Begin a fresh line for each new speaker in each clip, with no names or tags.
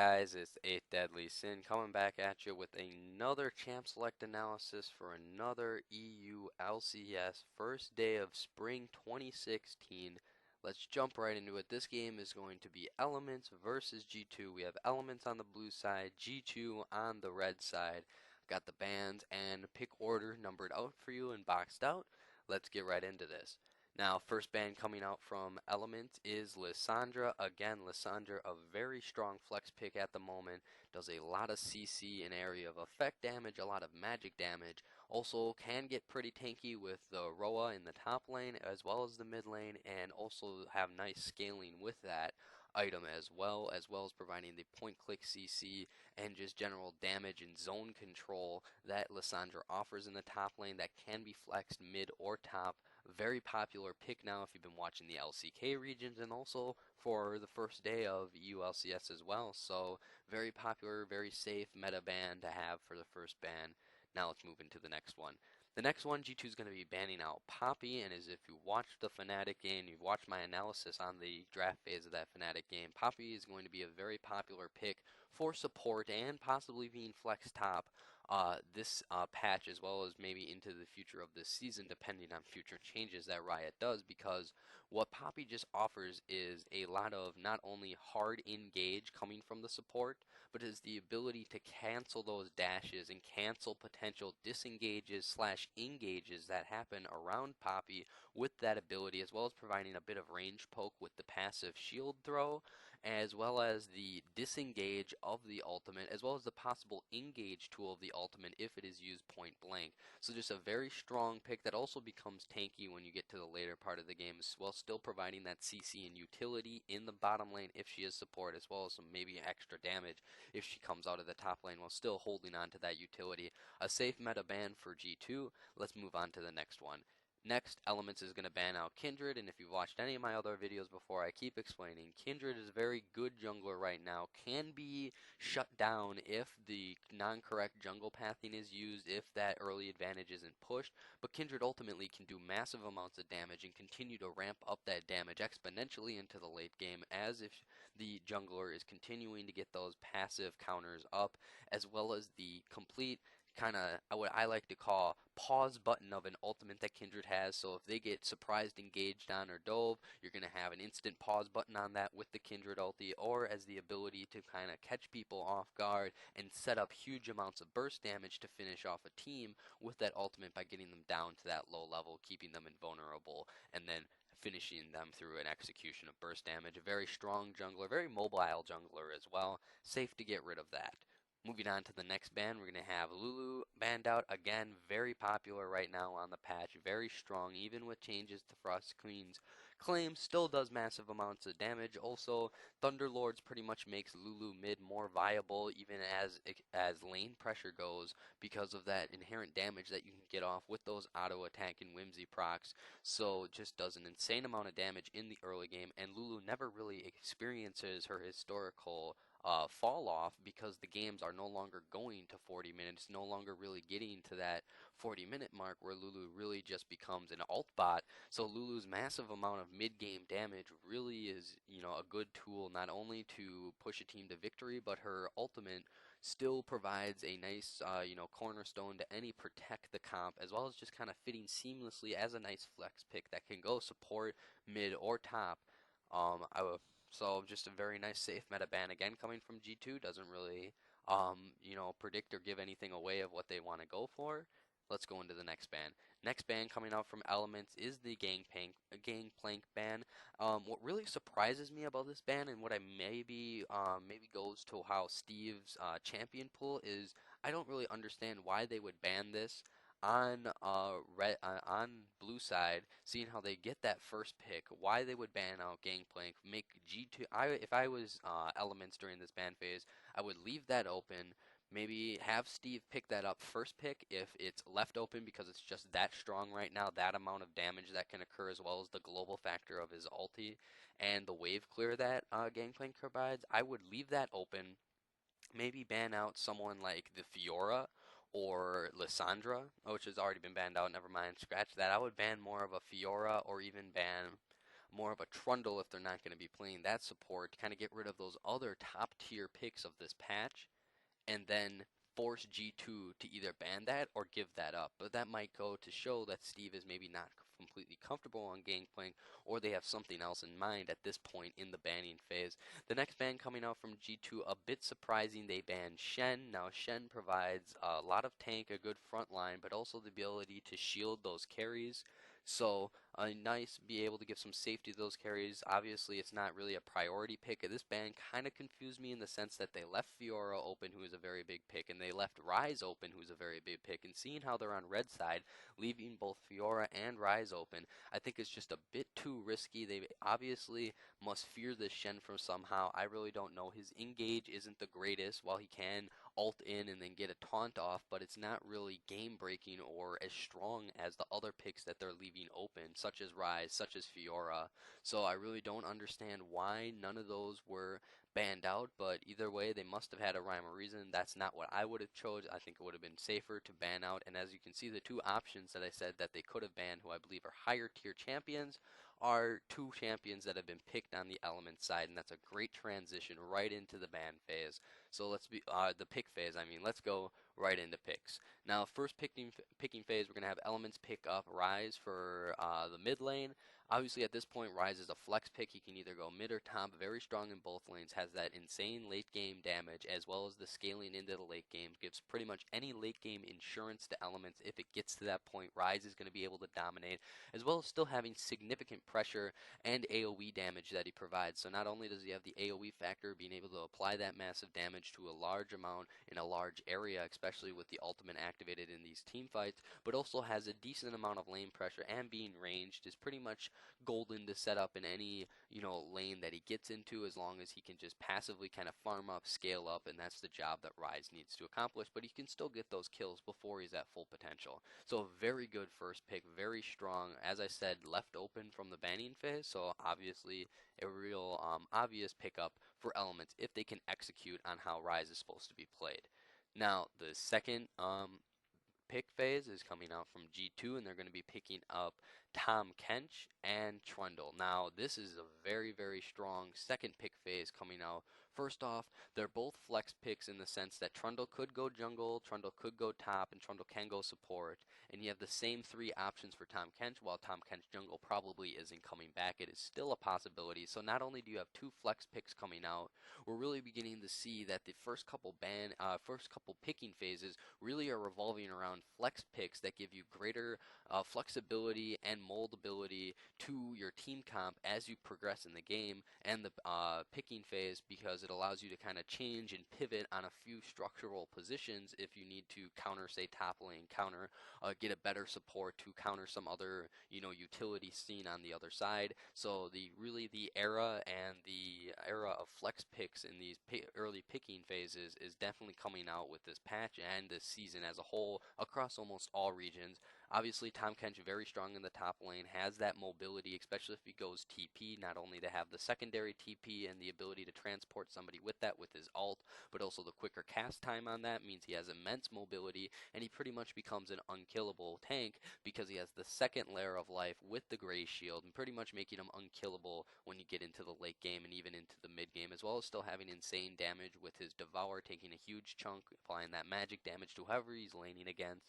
guys, it's 8th Deadly Sin coming back at you with another Champ Select analysis for another EU LCS first day of spring 2016. Let's jump right into it. This game is going to be Elements versus G2. We have Elements on the blue side, G2 on the red side. Got the bands and pick order numbered out for you and boxed out. Let's get right into this. Now, first ban coming out from Element is Lissandra. Again, Lissandra, a very strong flex pick at the moment. Does a lot of CC in area of effect damage, a lot of magic damage. Also can get pretty tanky with the Roa in the top lane as well as the mid lane, and also have nice scaling with that item as well as providing the point click CC and just general damage and zone control that Lissandra offers in the top lane that can be flexed mid or top. Very popular pick now if you've been watching the LCK regions, and also for the first day of EU LCS as well. So very popular, very safe meta ban to have for the first ban. Now let's move into the next one. The next one, G2 is going to be banning out Poppy, and as if you watched the Fnatic game, you've watched my analysis on the draft phase of that Fnatic game, Poppy is going to be a very popular pick for support and possibly being flex top this patch, as well as maybe into the future of this season, depending on future changes that Riot does, because what Poppy just offers is a lot of not only hard engage coming from the support, but is the ability to cancel those dashes and cancel potential disengages slash engages that happen around Poppy with that ability, as well as providing a bit of range poke with the passive shield throw, as well as the disengage of the ultimate, as well as the possible engage tool of the ultimate if it is used point blank. So just a very strong pick that also becomes tanky when you get to the later part of the game, while still providing that CC and utility in the bottom lane if she is support, as well as some maybe extra damage if she comes out of the top lane while still holding on to that utility. A safe meta ban for G2. Let's move on to the next one. Next, Elements is going to ban out Kindred, and if you've watched any of my other videos before, I keep explaining, Kindred is a very good jungler right now, can be shut down if the non-correct jungle pathing is used, if that early advantage isn't pushed, but Kindred ultimately can do massive amounts of damage and continue to ramp up that damage exponentially into the late game, as if the jungler is continuing to get those passive counters up, as well as the complete kind of what I like to call pause button of an ultimate that Kindred has. So if they get surprised, engaged on, or dove, you're going to have an instant pause button on that with the Kindred ulti, or as the ability to kind of catch people off guard and set up huge amounts of burst damage to finish off a team with that ultimate by getting them down to that low level, keeping them invulnerable, and then finishing them through an execution of burst damage. A very strong jungler, very mobile jungler as well. Safe to get rid of that. Moving on to the next ban, we're going to have Lulu banned out. Again, very popular right now on the patch. Very strong, even with changes to Frost Queen's claim. Still does massive amounts of damage. Also, Thunderlords pretty much makes Lulu mid more viable, even as lane pressure goes, because of that inherent damage that you can get off with those auto attack and whimsy procs. So just does an insane amount of damage in the early game, and Lulu never really experiences her historical fall off because the games are no longer going to 40 minutes, no longer really getting to that 40-minute mark where Lulu really just becomes an alt bot. So Lulu's massive amount of mid-game damage really is, a good tool not only to push a team to victory, but her ultimate still provides a nice, cornerstone to any protect the comp, as well as just kind of fitting seamlessly as a nice flex pick that can go support mid or top. So just a very nice safe meta ban again coming from G2. Doesn't really predict or give anything away of what they want to go for. Let's go into the next ban. Next ban coming out from Elements is the Gangplank ban. What really surprises me about this ban, and what I maybe goes to how Steve's champion pool is, I don't really understand why they would ban this on on blue side, seeing how they get that first pick, why they would ban out Gangplank, make G2. If I was Elements during this ban phase, I would leave that open. Maybe have Steve pick that up first pick if it's left open because it's just that strong right now, that amount of damage that can occur, as well as the global factor of his ulti and the wave clear that Gangplank provides. I would leave that open, maybe ban out someone like the Fiora or Lissandra, which has already been banned out. Never mind, scratch that. I would ban more of a Fiora, or even ban more of a Trundle if they're not going to be playing that support, to kind of get rid of those other top tier picks of this patch and then force G2 to either ban that or give that up. But that might go to show that Steve is maybe not completely comfortable on Gangplank, or they have something else in mind at this point in the banning phase. The next ban coming out from G2, a bit surprising, they banned Shen. Now Shen provides a lot of tank, a good front line, but also the ability to shield those carries. So a nice be able to give some safety to those carries. Obviously, it's not really a priority pick. This ban kind of confused me in the sense that they left Fiora open, who is a very big pick, and they left Ryze open, who's a very big pick. And seeing how they're on red side, leaving both Fiora and Ryze open, I think is just a bit too risky. They obviously must fear this Shen from somehow. I really don't know. His engage isn't the greatest, while he can ult in and then get a taunt off, but it's not really game breaking or as strong as the other picks that they're leaving open, such as Ryze, such as Fiora. So I really don't understand why none of those were banned out, but either way, they must have had a rhyme or reason. That's not what I would have chose. I think it would have been safer to ban out, and as you can see, the two options that I said that they could have banned, who I believe are higher tier champions, are two champions that have been picked on the element side, and that's a great transition right into the ban phase. So let's be the pick phase. I mean, let's go right into picks. Now, first picking phase, we're gonna have elements pick up Ryze for the mid lane. Obviously, at this point, Ryze is a flex pick. He can either go mid or top. Very strong in both lanes. Has that insane late game damage as well as the scaling into the late game. Gives pretty much any late game insurance to elements. If it gets to that point, Ryze is going to be able to dominate, as well as still having significant pressure and AoE damage that he provides. So not only does he have the AoE factor, being able to apply that massive damage to a large amount in a large area, especially with the ultimate activated in these team fights, but also has a decent amount of lane pressure, and being ranged is pretty much golden to set up in any lane that he gets into, as long as he can just passively kind of farm up, scale up, and that's the job that Ryze needs to accomplish. But he can still get those kills before he's at full potential. So a very good first pick, very strong. As I said, left open from the banning phase, so obviously a real obvious pickup for elements if they can execute on how Ryze is supposed to be played. Now the second pick phase is coming out from G2, and they're going to be picking up Tom Kench and Trundle. Now, this is a very, very strong second pick phase coming out. First off, they're both flex picks in the sense that Trundle could go jungle, Trundle could go top, and Trundle can go support. And you have the same three options for Tom Kench. While Tom Kench jungle probably isn't coming back, it is still a possibility. So not only do you have two flex picks coming out, we're really beginning to see that the first couple picking phases really are revolving around flex picks that give you greater flexibility and moldability to your team comp as you progress in the game, and the picking phase, because it allows you to kind of change and pivot on a few structural positions if you need to counter, say, top lane, get a better support to counter some other utility scene on the other side. So the era of flex picks in these early picking phases is definitely coming out with this patch and this season as a whole across almost all regions. Obviously, Tom Kench very strong in the top lane, has that mobility, especially if he goes TP, not only to have the secondary TP and the ability to transport somebody with that with his ult, but also the quicker cast time on that means he has immense mobility, and he pretty much becomes an unkillable tank because he has the second layer of life with the gray shield, and pretty much making him unkillable when you get into the late game and even into the mid game, as well as still having insane damage with his Devour taking a huge chunk, applying that magic damage to whoever he's laning against,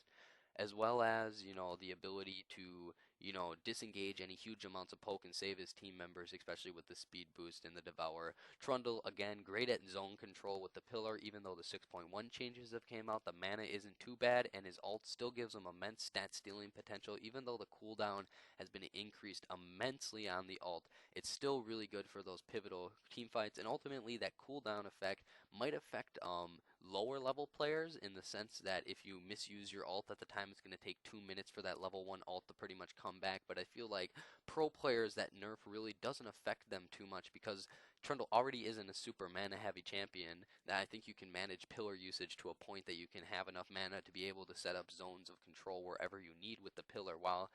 as well as the ability to disengage any huge amounts of poke and save his team members, especially with the speed boost and the Devour. Trundle, again, great at zone control with the pillar. Even though the 6.1 changes have came out, the mana isn't too bad, and his ult still gives him immense stat stealing potential. Even though the cooldown has been increased immensely on the ult, it's still really good for those pivotal team fights, and ultimately that cooldown effect might affect lower level players, in the sense that if you misuse your ult at the time, it's going to take 2 minutes for that level 1 ult to pretty much come back. But I feel like pro players, that nerf really doesn't affect them too much, because Trundle already isn't a super mana heavy champion. That I think you can manage pillar usage to a point that you can have enough mana to be able to set up zones of control wherever you need with the pillar, while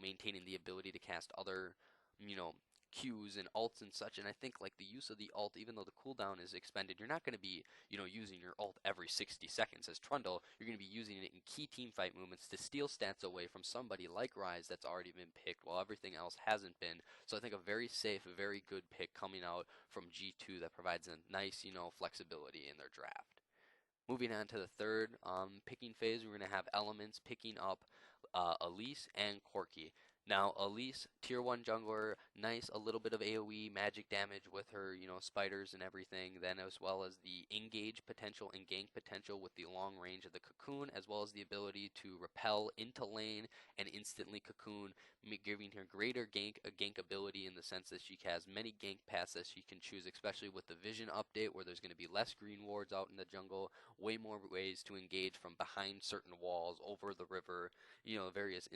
maintaining the ability to cast other you know Qs and ults and such. And I think like the use of the ult, even though the cooldown is expended, you're not going to be, using your ult every 60 seconds as Trundle. You're going to be using it in key team fight movements to steal stats away from somebody like Ryze that's already been picked while everything else hasn't been. So I think a very safe, a very good pick coming out from G2 that provides a nice, flexibility in their draft. Moving on to the third picking phase, we're going to have Elements picking up Elise and Corki. Now, Elise, tier 1 jungler, nice, a little bit of AoE magic damage with her, spiders and everything, then as well as the engage potential and gank potential with the long range of the cocoon, as well as the ability to repel into lane and instantly cocoon, giving her greater gank ability in the sense that she has many gank paths that she can choose, especially with the vision update where there's going to be less green wards out in the jungle, way more ways to engage from behind certain walls, over the river, various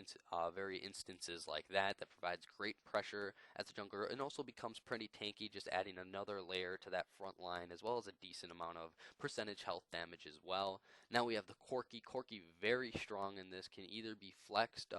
instances like that that provides great pressure as a jungler and also becomes pretty tanky, just adding another layer to that front line as well as a decent amount of percentage health damage as well. Now we have the Corki. Corki very strong in this, can either be flexed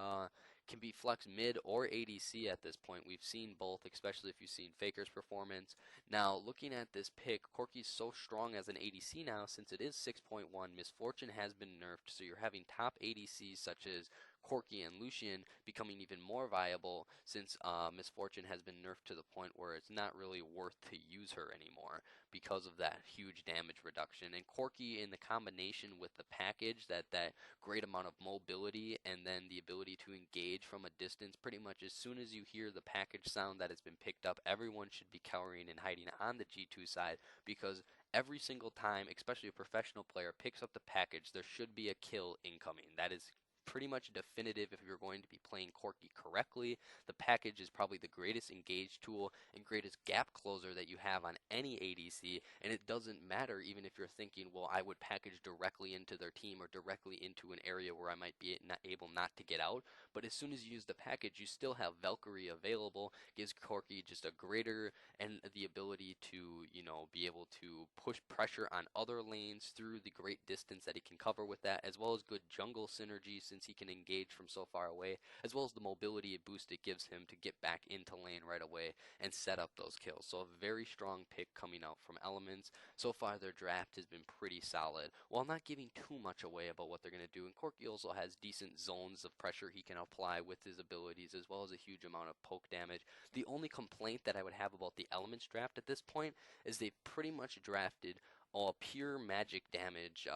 mid or ADC at this point. We've seen both, especially if you've seen Faker's performance. Now, looking at this pick, Corki's so strong as an ADC now, since it is 6.1, Misfortune has been nerfed, so you're having top ADCs such as Corki and Lucian becoming even more viable since Misfortune has been nerfed to the point where it's not really worth to use her anymore because of that huge damage reduction. And Corki in the combination with the package, that great amount of mobility and then the ability to engage from a distance, pretty much as soon as you hear the package sound that has been picked up, everyone should be cowering and hiding on the G2 side because every single time, especially a professional player picks up the package, there should be a kill incoming. That is pretty much definitive if you're going to be playing Corki correctly. The package is probably the greatest engage tool and greatest gap closer that you have on any ADC, and it doesn't matter even if you're thinking, well, I would package directly into their team or directly into an area where I might be not able not to get out, but as soon as you use the package, you still have Valkyrie available, gives Corki just a greater and the ability to, be able to push pressure on other lanes through the great distance that he can cover with that, as well as good jungle synergy since he can engage from so far away, as well as the mobility boost it gives him to get back into lane right away and set up those kills. So a very strong pick coming out from Elements. So far their draft has been pretty solid, while not giving too much away about what they're going to do. And Corki also has decent zones of pressure he can apply with his abilities, as well as a huge amount of poke damage. The only complaint that I would have about the Elements draft at this point is they pretty much drafted all pure magic damage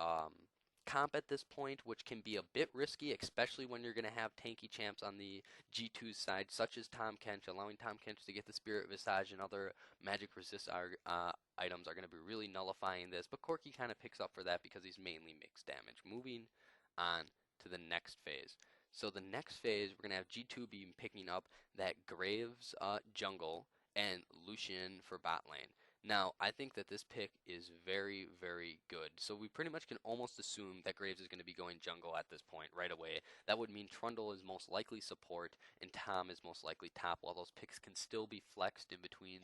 comp at this point, which can be a bit risky, especially when you're going to have tanky champs on the G2 side, such as Tahm Kench. Allowing Tahm Kench to get the Spirit Visage and other magic resist items are going to be really nullifying this, but Corki kind of picks up for that because he's mainly mixed damage. Moving on to the next phase. So the next phase, we're going to have G2 be picking up that Graves jungle and Lucian for bot lane. Now, I think that this pick is very, very good. So we pretty much can almost assume that Graves is going to be going jungle at this point right away. That would mean Trundle is most likely support and Tahm is most likely top, while those picks can still be flexed in between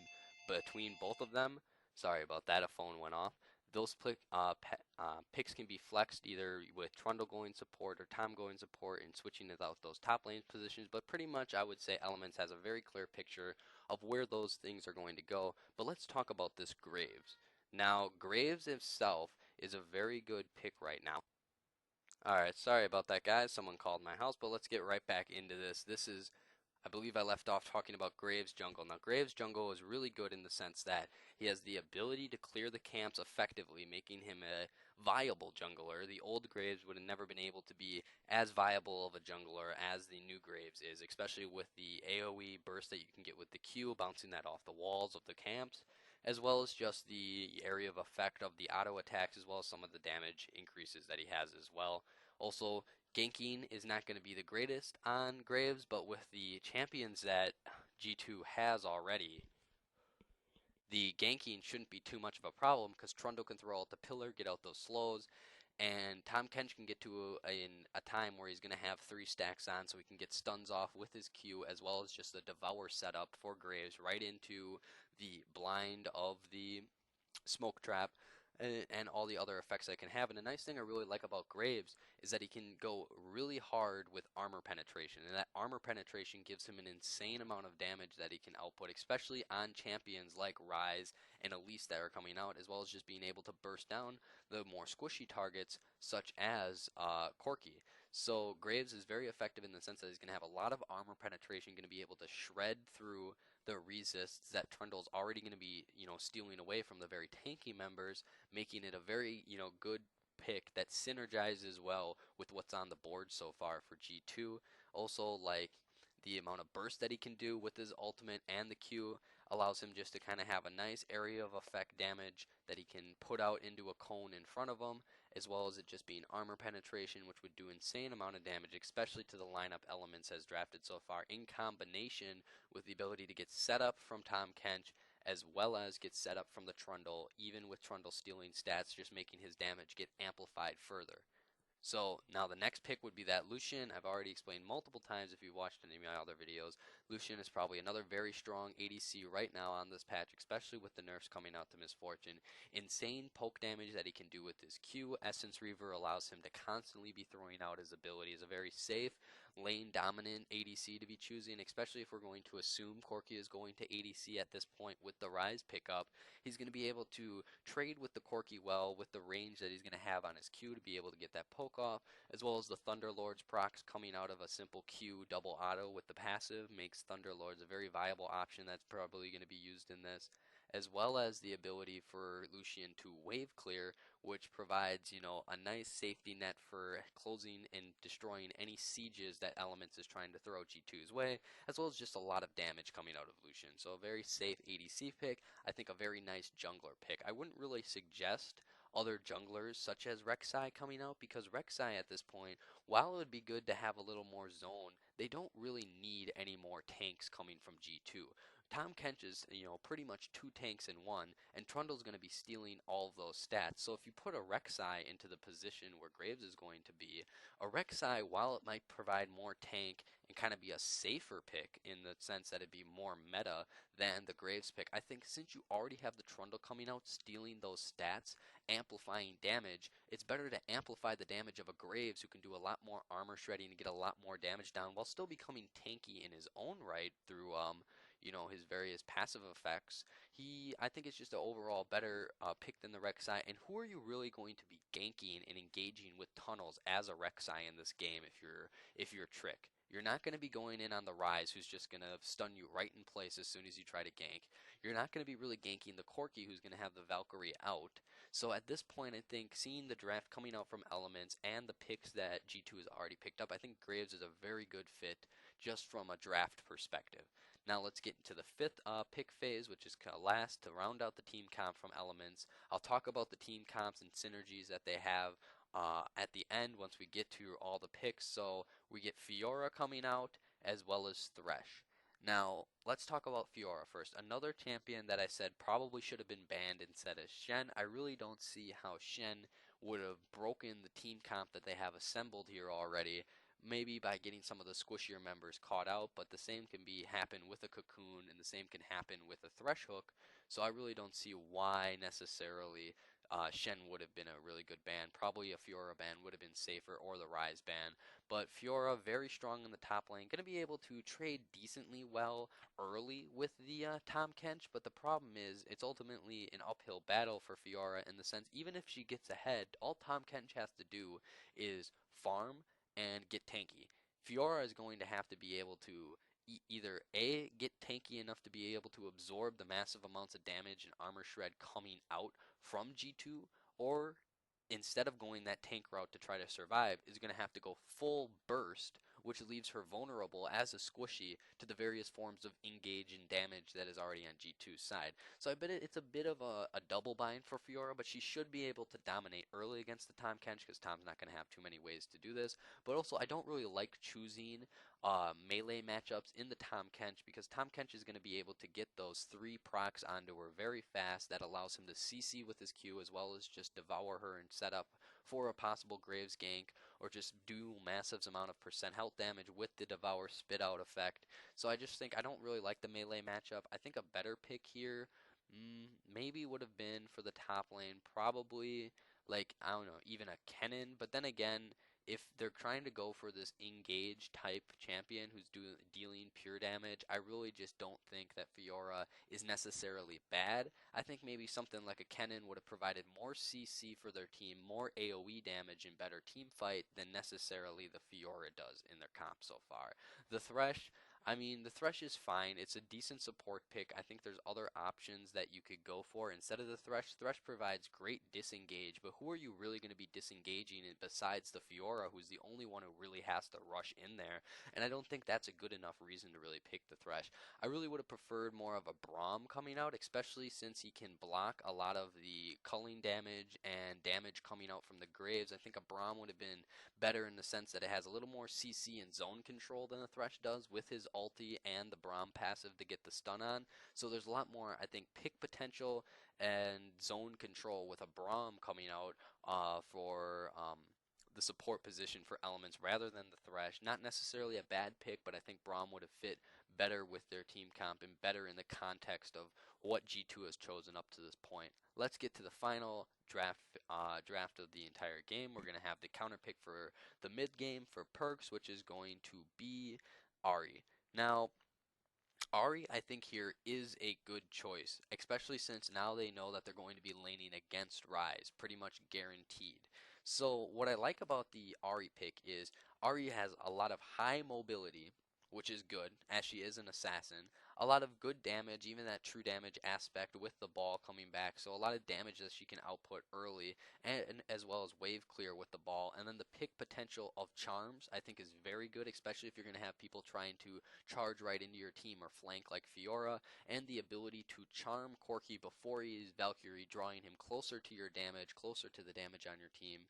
both of them. Sorry about that, a phone went off. Those picks can be flexed either with Trundle going support or Tahm going support and switching out those top lane positions, but pretty much I would say Elements has a very clear picture of where those things are going to go. But let's talk about this Graves. Now, Graves himself is a very good pick right now. Alright, sorry about that, guys. Someone called my house, but let's get right back into this. I believe I left off talking about Graves Jungle. Now, Graves Jungle is really good in the sense that he has the ability to clear the camps effectively, making him a viable jungler. The old Graves would have never been able to be as viable of a jungler as the new Graves is, especially with the AoE burst that you can get with the Q, bouncing that off the walls of the camps, as well as just the area of effect of the auto attacks, as well as some of the damage increases that he has as well. Also, ganking is not going to be the greatest on Graves, but with the champions that G2 has already, the ganking shouldn't be too much of a problem because Trundle can throw out the pillar, get out those slows, and Tahm Kench can get to a time where he's going to have 3 stacks on so he can get stuns off with his Q, as well as just the Devour setup for Graves right into the blind of the smoke trap, and all the other effects that it can have. And the nice thing I really like about Graves is that he can go really hard with armor penetration, and that armor penetration gives him an insane amount of damage that he can output, especially on champions like Ryze and Elise that are coming out, as well as just being able to burst down the more squishy targets such as Corki. So Graves is very effective in the sense that he's going to have a lot of armor penetration, going to be able to shred through the resists that Trundle's already going to be, stealing away from the very tanky members, making it a very, good pick that synergizes well with what's on the board so far for G2. Also, like the amount of burst that he can do with his ultimate and the Q allows him just to kind of have a nice area of effect damage that he can put out into a cone in front of him, as well as it just being armor penetration, which would do insane amount of damage, especially to the lineup elements as drafted so far, in combination with the ability to get set up from Tahm Kench, as well as get set up from the Trundle, even with Trundle stealing stats, just making his damage get amplified further. So now the next pick would be that Lucian. I've already explained multiple times if you watched any of my other videos. Lucian is probably another very strong ADC right now on this patch, especially with the nerfs coming out to Miss Fortune. Insane poke damage that he can do with his Q. Essence Reaver allows him to constantly be throwing out his abilities. A very safe, lane dominant ADC to be choosing, especially if we're going to assume Corki is going to ADC at this point with the Ryze pickup. He's going to be able to trade with the Corki well with the range that he's going to have on his Q to be able to get that poke off, as well as the Thunderlord's procs coming out of a simple Q double auto with the passive makes Thunderlords a very viable option that's probably going to be used in this, as well as the ability for Lucian to wave clear, which provides, a nice safety net for closing and destroying any sieges that Elements is trying to throw G2's way, as well as just a lot of damage coming out of Lucian. So a very safe ADC pick. I think a very nice jungler pick. I wouldn't really suggest other junglers such as Rek'Sai coming out, because Rek'Sai at this point, while it would be good to have a little more zone, they don't really need any more tanks coming from G2. Tahm Kench is, pretty much two tanks in one, and Trundle's going to be stealing all of those stats. So if you put a Rek'Sai into the position where Graves is going to be, a Rek'Sai, while it might provide more tank and kind of be a safer pick in the sense that it'd be more meta than the Graves pick, I think since you already have the Trundle coming out stealing those stats, amplifying damage, it's better to amplify the damage of a Graves who can do a lot more armor shredding and get a lot more damage down while still becoming tanky in his own right through his various passive effects. I think it's just an overall better pick than the Rek'Sai. And who are you really going to be ganking and engaging with tunnels as a Rek'Sai in this game if you're Trick? You're not going to be going in on the Ryze, who's just going to stun you right in place as soon as you try to gank. You're not going to be really ganking the Corki, who's going to have the Valkyrie out. So at this point, I think seeing the draft coming out from Elements and the picks that G2 has already picked up, I think Graves is a very good fit just from a draft perspective. Now let's get into the fifth pick phase, which is kind of last to round out the team comp from Elements. I'll talk about the team comps and synergies that they have at the end once we get to all the picks. So we get Fiora coming out as well as Thresh. Now, let's talk about Fiora first. Another champion that I said probably should have been banned instead of Shen. I really don't see how Shen would have broken the team comp that they have assembled here already. Maybe by getting some of the squishier members caught out, but the same can happen with a Cocoon, and the same can happen with a Thresh Hook. So I really don't see why necessarily Shen would have been a really good ban. Probably a Fiora ban would have been safer, or the Ryze ban. But Fiora, very strong in the top lane, going to be able to trade decently well early with the Tahm Kench. But the problem is, it's ultimately an uphill battle for Fiora in the sense, even if she gets ahead, all Tahm Kench has to do is farm and get tanky. Fiora is going to have to be able to either A, get tanky enough to be able to absorb the massive amounts of damage and armor shred coming out from G2, or instead of going that tank route to try to survive, is going to have to go full burst, which leaves her vulnerable as a squishy to the various forms of engage and damage that is already on G2's side. So I bet it's a bit of a double bind for Fiora, but she should be able to dominate early against the Tahm Kench, because Tom's not going to have too many ways to do this. But also, I don't really like choosing melee matchups in the Tahm Kench, because Tahm Kench is going to be able to get those 3 procs onto her very fast. That allows him to CC with his Q, as well as just devour her and set up for a possible Graves gank, or just do massive amount of percent health damage with the devour spit out effect. So I just think I don't really like the melee matchup. I think a better pick here Maybe would have been for the top lane, probably like I don't know, even a Kennen. But then again, if they're trying to go for this engage type champion who's dealing pure damage, I really just don't think that Fiora is necessarily bad. I think maybe something like a Kennen would have provided more CC for their team, more AoE damage and better team fight than necessarily the Fiora does in their comp so far. The Thresh, I mean, the Thresh is fine. It's a decent support pick. I think there's other options that you could go for instead of the Thresh. Thresh provides great disengage, but who are you really going to be disengaging besides the Fiora, who's the only one who really has to rush in there? And I don't think that's a good enough reason to really pick the Thresh. I really would have preferred more of a Braum coming out, especially since he can block a lot of the culling damage and damage coming out from the Graves. I think a Braum would have been better in the sense that it has a little more CC and zone control than the Thresh does with his ulti and the Braum passive to get the stun on. So there's a lot more, I think, pick potential and zone control with a Braum coming out for the support position for elements rather than the Thresh. Not necessarily a bad pick, but I think Braum would have fit better with their team comp and better in the context of what G2 has chosen up to this point. Let's get to the final draft of the entire game. We're going to have the counter pick for the mid game for Perks, which is going to be Ahri. Now, Ahri, I think here is a good choice, especially since now they know that they're going to be laning against Ryze, pretty much guaranteed. So what I like about the Ahri pick is Ahri has a lot of high mobility, which is good, as she is an assassin. A lot of good damage, even that true damage aspect with the ball coming back. So a lot of damage that she can output early, and as well as wave clear with the ball. And then the pick potential of charms, I think, is very good, especially if you're going to have people trying to charge right into your team or flank like Fiora, and the ability to charm Corki before he is Valkyrie, drawing him closer to your damage, closer to the damage on your team,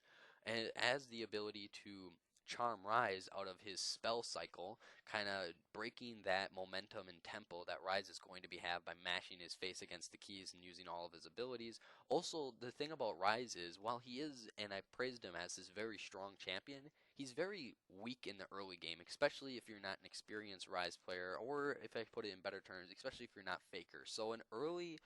and as the ability to charm Ryze out of his spell cycle, kind of breaking that momentum and tempo that Ryze is going to be have by mashing his face against the keys and using all of his abilities. Also, the thing about Ryze is, while he is, and I praised him as this very strong champion, he's very weak in the early game, especially if you're not an experienced Ryze player, or if I put it in better terms, especially if you're not Faker. So an early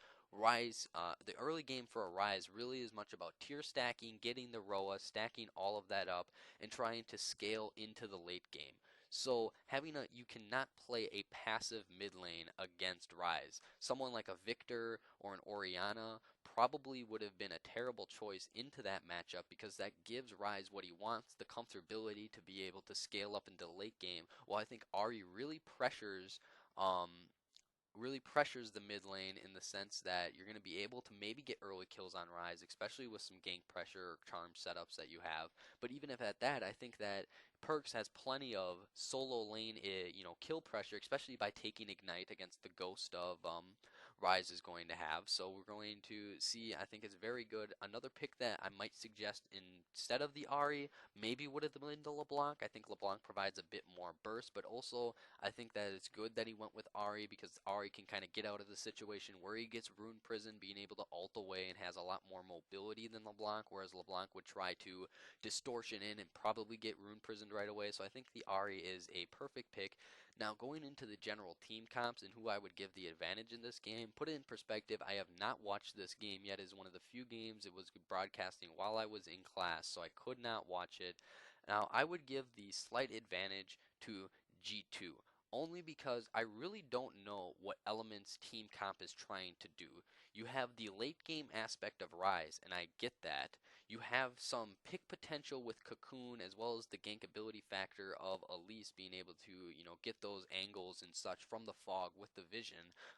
the early game for a Ryze really is much about tier stacking, getting the Roa, stacking all of that up, and trying to scale into the late game. So you cannot play a passive mid lane against Ryze. Someone like a Victor or an Orianna probably would have been a terrible choice into that matchup because that gives Ryze what he wants, the comfortability to be able to scale up into the late game. While I think Ahri um, really pressures the mid lane in the sense that you're going to be able to maybe get early kills on Ryze, especially with some gank pressure or charm setups that you have. But even if at that, I think that Perks has plenty of solo lane, kill pressure, especially by taking Ignite against the ghost of Ryze is going to have. So we're going to see, I think it's very good. Another pick that I might suggest instead of the Ahri maybe would have been the LeBlanc. I think LeBlanc provides a bit more burst, but also I think that it's good that he went with Ahri because Ahri can kind of get out of the situation where he gets Rune Prison, being able to ult away and has a lot more mobility than LeBlanc, whereas LeBlanc would try to distortion in and probably get Rune Prisoned right away. So I think the Ahri is a perfect pick. Now going into the general team comps and who I would give the advantage in this game, put it in perspective, I have not watched this game yet. It's one of the few games it was broadcasting while I was in class, so I could not watch it. Now I would give the slight advantage to G2 only because I really don't know what Element's team comp is trying to do. You have the late game aspect of Ryze, and I get that. You have some pick potential with Cocoon as well as the gank ability factor of Elise being able to, get those angles and such from the fog with the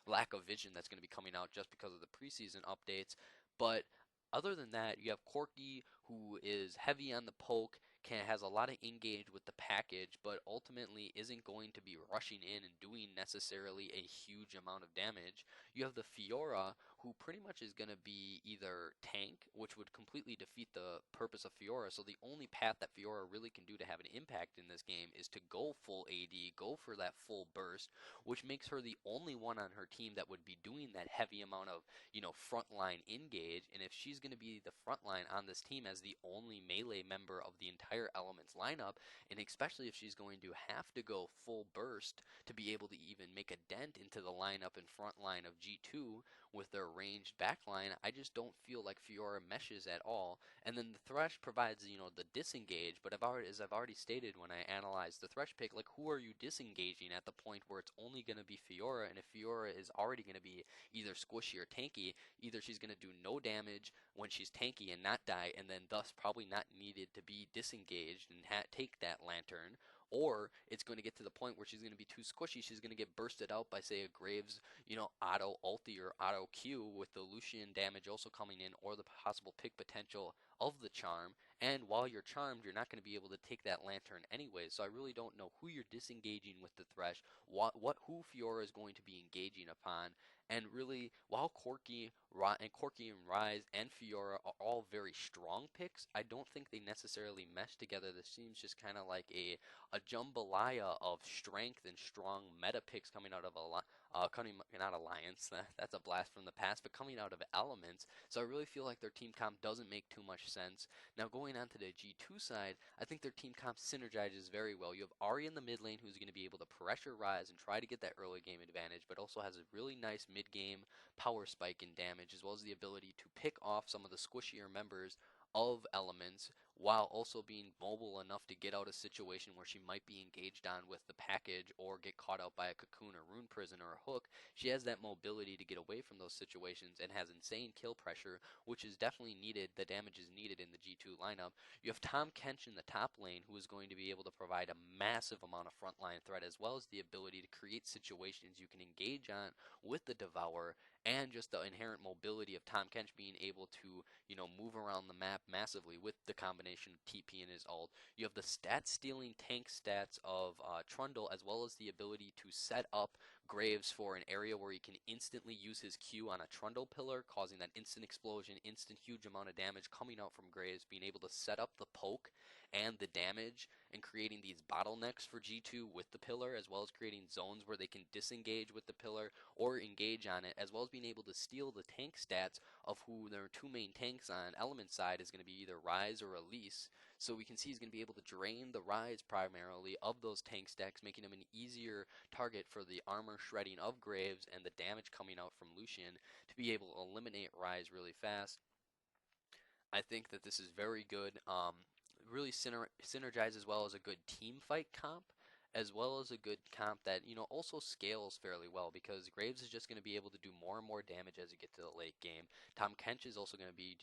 lack of vision that's going to be coming out just because of the preseason updates. But other than that, you have Corki, who is heavy on the poke, has a lot of engage with the package, but ultimately isn't going to be rushing in and doing necessarily a huge amount of damage. You have the Fiora, who pretty much is going to be either tank, which would completely defeat the purpose of Fiora. So the only path that Fiora really can do to have an impact in this game is to go full AD, go for that full burst, which makes her the only one on her team that would be doing that heavy amount of, frontline engage. And if she's going to be the frontline on this team as the only melee member of the entire Elements lineup, and especially if she's going to have to go full burst to be able to even make a dent into the lineup and front line of G2 with their ranged backline, I just don't feel like Fiora meshes at all. And then the Thresh provides, the disengage, but as I've already stated when I analyzed the Thresh pick, like who are you disengaging at the point where it's only going to be Fiora, and if Fiora is already going to be either squishy or tanky, either she's going to do no damage when she's tanky and not die, and then thus probably not needed to be disengaged and take that lantern, or it's going to get to the point where she's going to be too squishy. She's going to get bursted out by, say, a Graves, auto ulti or auto Q with the Lucian damage also coming in, or the possible pick potential of the charm. And while you're charmed, you're not going to be able to take that lantern anyway. So I really don't know who you're disengaging with the Thresh, who Fiora is going to be engaging upon. And really, while Corki and Rise and Fiora are all very strong picks, I don't think they necessarily mesh together. This seems just kind of like a jambalaya of strength and strong meta picks coming out of coming not Alliance. That's a blast from the past, but coming out of Elements. So I really feel like their team comp doesn't make too much sense. Now going on to the G2 side, I think their team comp synergizes very well. You have Ahri in the mid lane who's going to be able to pressure Rise and try to get that early game advantage, but also has a really nice mid game power spike in damage, as well as the ability to pick off some of the squishier members of Elements while also being mobile enough to get out a situation where she might be engaged on with the package or get caught out by a cocoon or rune prison or a hook. She has that mobility to get away from those situations and has insane kill pressure, which is definitely needed. The damage is needed in the G2 lineup. You have Tahm Kench in the top lane, who is going to be able to provide a massive amount of frontline threat, as well as the ability to create situations you can engage on with the Devourer, and just the inherent mobility of Tahm Kench being able to, move around the map massively with the combination of TP and his ult. You have the stat stealing tank stats of Trundle, as well as the ability to set up Graves for an area where he can instantly use his Q on a Trundle pillar, causing that instant explosion, instant huge amount of damage coming out from Graves, being able to set up the poke and the damage and creating these bottlenecks for G2 with the pillar, as well as creating zones where they can disengage with the pillar or engage on it, as well as being able to steal the tank stats of who their two main tanks on Element side is going to be either Rise or Elise. So we can see he's going to be able to drain the Rise primarily of those tank stacks, making him an easier target for the armor shredding of Graves and the damage coming out from Lucian to be able to eliminate Rise really fast. I think that this is very good. Really synergizes well as a good team fight comp, as well as a good comp that also scales fairly well, because Graves is just going to be able to do more and more damage as you get to the late game. Tahm Kench is also going to be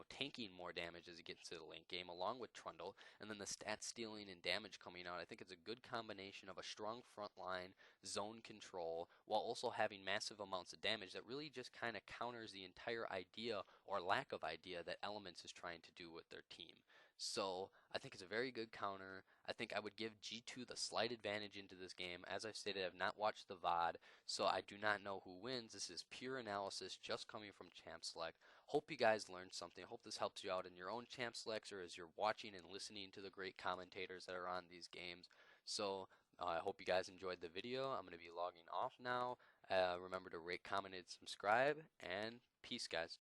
tanking more damage as he gets to the late game, along with Trundle, and then the stat stealing and damage coming out. I think it's a good combination of a strong front line, zone control, while also having massive amounts of damage that really just kind of counters the entire idea or lack of idea that Elements is trying to do with their team. So I think it's a very good counter. I think I would give G2 the slight advantage into this game. As I've stated, I've not watched the VOD, so I do not know who wins. This is pure analysis just coming from Champ Select. Hope you guys learned something. Hope this helps you out in your own Champ Selects or as you're watching and listening to the great commentators that are on these games. So I hope you guys enjoyed the video. I'm going to be logging off now. Remember to rate, comment, and subscribe, and peace, guys.